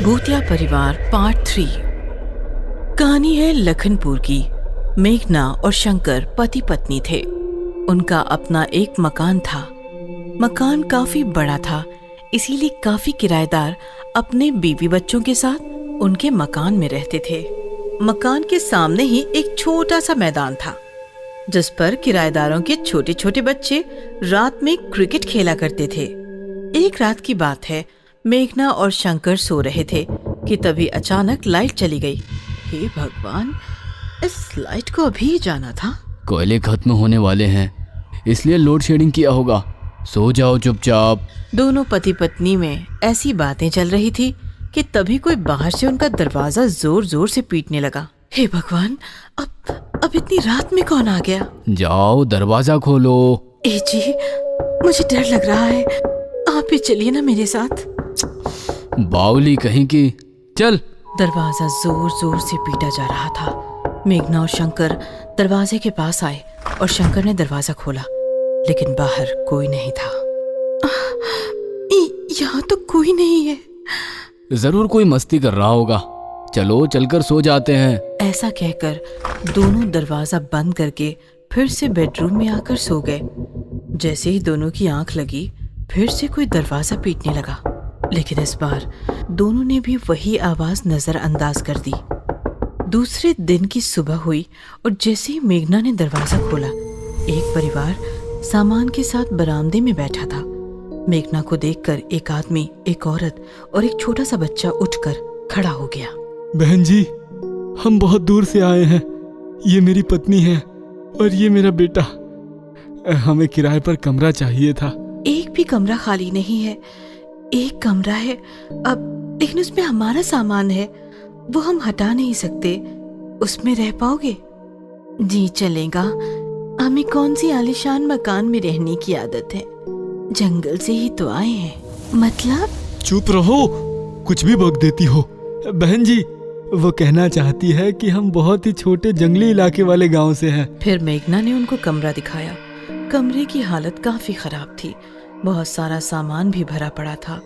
भूतिया परिवार पार्ट 3। कहानी है लखनपुर की। मेघना और शंकर पति पत्नी थे। उनका अपना एक मकान था। मकान काफी बड़ा था, इसीलिए काफी किराएदार अपने बीवी बच्चों के साथ उनके मकान में रहते थे। मकान के सामने ही एक छोटा सा मैदान था, जिस पर किराएदारों के छोटे छोटे बच्चे रात में क्रिकेट खेला करते थे। एक रात की बात है, मेघना और शंकर सो रहे थे कि तभी अचानक लाइट चली गई। हे भगवान, इस लाइट को अभी जाना था। कोयले खत्म होने वाले हैं, इसलिए लोड शेडिंग किया होगा। सो जाओ चुपचाप। दोनों पति पत्नी में ऐसी बातें चल रही थी कि तभी कोई बाहर से उनका दरवाजा जोर जोर से पीटने लगा। हे भगवान, अब इतनी रात में कौन आ गया? जाओ दरवाजा खोलो। ए जी, मुझे डर लग रहा है, आप भी चलिए ना मेरे साथ। बावली कहीं की, चल। दरवाजा जोर जोर से पीटा जा रहा था। मेघना और शंकर दरवाजे के पास आए और शंकर ने दरवाजा खोला, लेकिन बाहर कोई नहीं था। यहाँ तो कोई नहीं है। जरूर कोई मस्ती कर रहा होगा, चलो चलकर सो जाते हैं। ऐसा कहकर दोनों दरवाजा बंद करके फिर से बेडरूम में आकर सो गए। जैसे ही दोनों की आंख लगी, फिर से कोई दरवाजा पीटने लगा, लेकिन इस बार दोनों ने भी वही आवाज नजरअंदाज कर दी। दूसरे दिन की सुबह हुई और जैसे ही मेघना ने दरवाजा खोला, एक परिवार सामान के साथ बरामदे में बैठा था। मेघना को देखकर एक आदमी, एक औरत और एक छोटा सा बच्चा उठकर खड़ा हो गया। बहन जी, हम बहुत दूर से आए हैं। ये मेरी पत्नी है और ये मेरा बेटा। हमें किराए पर कमरा चाहिए था। एक भी कमरा खाली नहीं है। एक कमरा है अब, लेकिन उसमें हमारा सामान है, वो हम हटा नहीं सकते। उसमें रह पाओगे? जी चलेगा। हमें कौन सी आलीशान मकान में रहने की आदत है, जंगल से ही तो आए हैं। मतलब? चुप रहो, कुछ भी बक देती हो। बहन जी, वो कहना चाहती है कि हम बहुत ही छोटे जंगली इलाके वाले गांव से हैं। फिर मेघना ने उनको कमरा दिखाया। कमरे की हालत काफी खराब थी, बहुत सारा सामान भी भरा पड़ा था,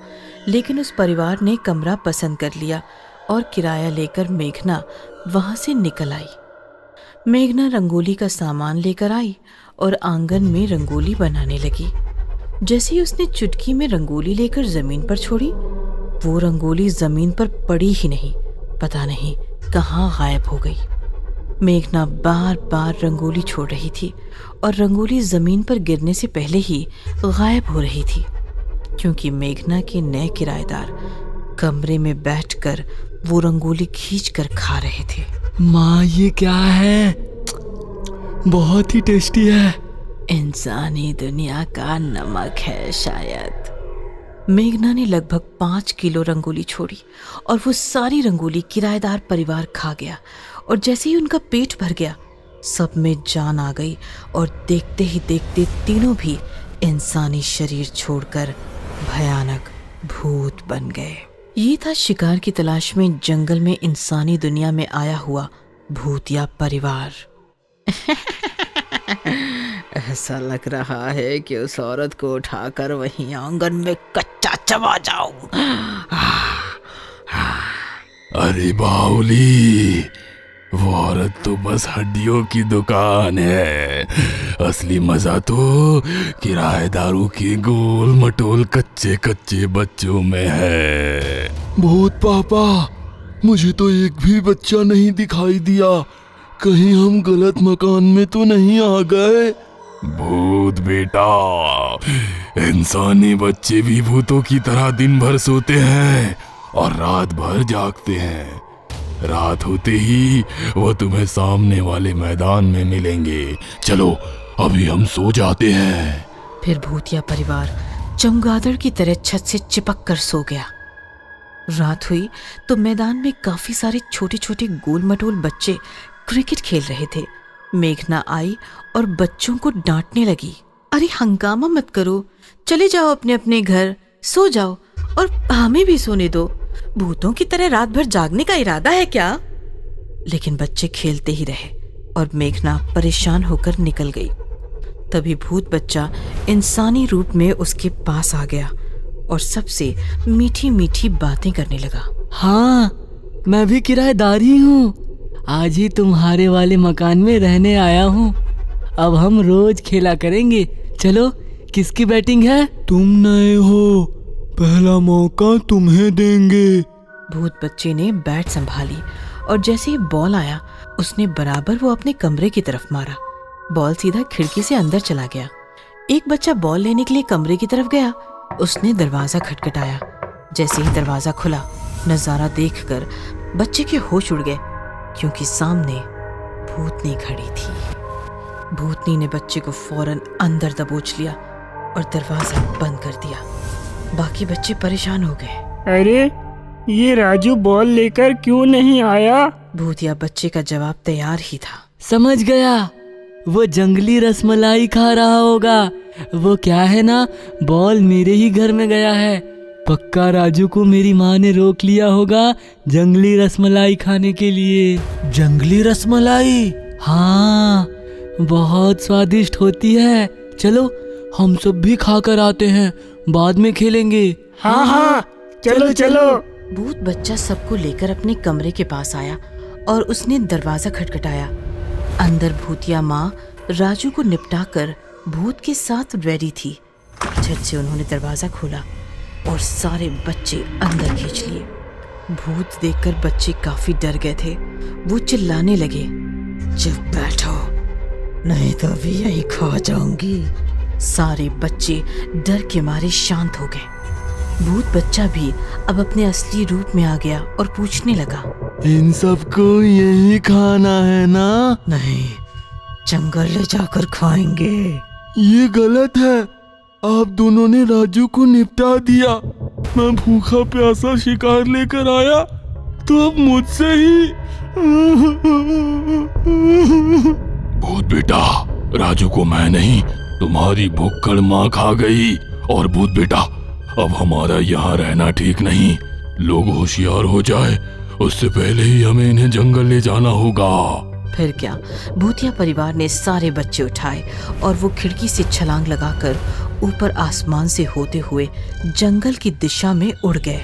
लेकिन उस परिवार ने कमरा पसंद कर लिया और किराया लेकर मेघना वहां से निकल आई। मेघना रंगोली का सामान लेकर आई और आंगन में रंगोली बनाने लगी। जैसे ही उसने चुटकी में रंगोली लेकर जमीन पर छोड़ी, वो रंगोली जमीन पर पड़ी ही नहीं, पता नहीं कहाँ गायब हो गई। मेघना बार बार रंगोली छोड़ रही थी और रंगोली जमीन पर गिरने से पहले ही गायब हो रही थी, क्योंकि मेघना के नए किराएदार कमरे में बैठकर वो रंगोली खींचकर खा रहे थे। माँ, ये क्या है? बहुत ही टेस्टी है। इंसानी दुनिया का नमक है शायद। मेघना ने लगभग 5 किलो रंगोली छोड़ी और वो सारी रंगोली किराएदार परिवार खा गया। और जैसे ही उनका पेट भर गया, सब में जान आ गई और देखते ही देखते तीनों भी इंसानी शरीर छोड़कर भयानक भूत बन गए। ये था शिकार की तलाश में जंगल में इंसानी दुनिया में आया हुआ भूतिया परिवार। ऐसा लग रहा है कि उस औरत को उठाकर वहीं आंगन में कच्चा चबा जाऊं। अरे बावली, वो औरत तो बस हड्डियों की दुकान है। असली मजा तो किराएदारों के गोल मटोल कच्चे कच्चे बच्चों में है। भूत पापा, मुझे तो एक भी बच्चा नहीं दिखाई दिया। कहीं हम गलत मकान में तो नहीं आ गए? भूत बेटा, इंसानी बच्चे भी भूतों की तरह दिन भर सोते हैं और रात भर जागते हैं। रात होते ही वो तुम्हें सामने वाले मैदान में मिलेंगे। चलो अभी हम सो जाते हैं। फिर भूतिया परिवार चमगादड़ की तरह छत से चिपक कर सो गया। रात हुई तो मैदान में काफी सारे छोटे छोटे गोल मटोल बच्चे क्रिकेट खेल रहे थे। मेघना आई और बच्चों को डांटने लगी। अरे हंगामा मत करो, चले जाओ अपने अपने घर, सो जाओ और हमें भी सोने दो। भूतों की तरह रात भर जागने का इरादा है क्या? लेकिन बच्चे खेलते ही रहे और मेघना परेशान होकर निकल गई। तभी भूत बच्चा इंसानी रूप में उसके पास आ गया और सबसे मीठी मीठी बातें करने लगा। हाँ, मैं भी किराएदार ही हूँ। आज ही तुम्हारे वाले मकान में रहने आया हूँ। अब हम रोज खेला करेंगे। चलो, किसकी बैटिंग है? तुम नए हो, पहला मौका तुम्हें देंगे। भूत बच्चे ने बैट संभाली और जैसे ही बॉल आया उसने बराबर वो अपने कमरे की तरफ मारा। बॉल सीधा खिड़की से अंदर चला गया। एक बच्चा बॉल लेने के लिए कमरे की तरफ गया। उसने दरवाजा खटखटाया। जैसे ही दरवाजा खुला, नजारा देखकर बच्चे के होश उड़ गए, क्योंकि सामने भूतनी खड़ी थी। भूतनी ने बच्चे को फौरन अंदर दबोच लिया और दरवाजा बंद कर दिया। बाकी बच्चे परेशान हो गए। अरे, ये राजू बॉल लेकर क्यों नहीं आया? भूतिया बच्चे का जवाब तैयार ही था। समझ गया, वो जंगली रसमलाई खा रहा होगा। वो क्या है ना, बॉल मेरे ही घर में गया है। पक्का राजू को मेरी माँ ने रोक लिया होगा जंगली रसमलाई खाने के लिए। जंगली रसमलाई? हाँ, बहुत स्वादिष्ट होती है। चलो, हम सब भी खाकर आते हैं, बाद में खेलेंगे। हाँ हाँ, चलो चलो। भूत बच्चा सबको लेकर अपने कमरे के पास आया और उसने दरवाजा खटखटाया। अंदर भूतिया माँ राजू को निपटाकर भूत के साथ रेडी थी। झट से उन्होंने दरवाजा खोला और सारे बच्चे अंदर खींच लिए। भूत देखकर बच्चे काफी डर गए थे। वो चिल्लाने लगे, चुप बैठो, नहीं तो अभी यही खा जाऊंगी। सारे बच्चे डर के मारे शांत हो गए। भूत बच्चा भी अब अपने असली रूप में आ गया और पूछने लगा, इन सबको यही खाना है ना? नहीं, जंगल ले जाकर खाएंगे। ये गलत है। आप दोनों ने राजू को निपटा दिया। मैं भूखा प्यासा शिकार लेकर आया तो अब मुझसे ही। भूत बेटा, राजू को मैं नहीं, तुम्हारी भुक्कड़ माँ खा गई। और भूत बेटा, अब हमारा यहाँ रहना ठीक नहीं। लोग होशियार हो जाए उससे पहले ही हमें इन्हें जंगल ले जाना होगा। फिर क्या, भूतिया परिवार ने सारे बच्चे उठाए और वो खिड़की से छलांग लगाकर ऊपर आसमान से होते हुए जंगल की दिशा में उड़ गए।